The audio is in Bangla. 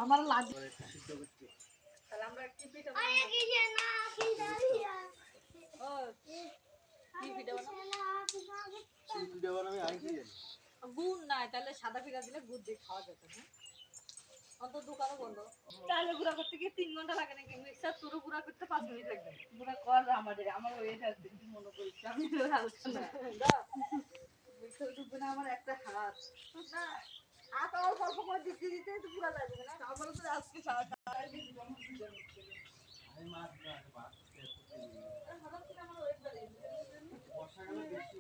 আমার লাগে তাহলে আমরা কি পিঠা গুড় নাই, তাহলে সাদা পিঠা দিলে গুড় দিয়ে খাওয়া যেত না। অন্তত দোকানও বন্ধ। চালে গুঁড়া করতে গিয়ে 3 ঘন্টা লাগে নাকি, মিক্সার তুরু গুঁড়া করতে 5 মিনিট লাগবে। পুরো কর আমাদের আমার ওইটা মনে করি আমি তো আলোচনা মিক্সার টুকবে না আমার একটা হাত না হাত অল্প অল্প করে দিতে দিতে তো পুরা লাগবে না। আমার তো আজকে সারা হঠাৎ করে আমার ওয়েট বেড়ে গেছে। বর্ষাকালে বেশি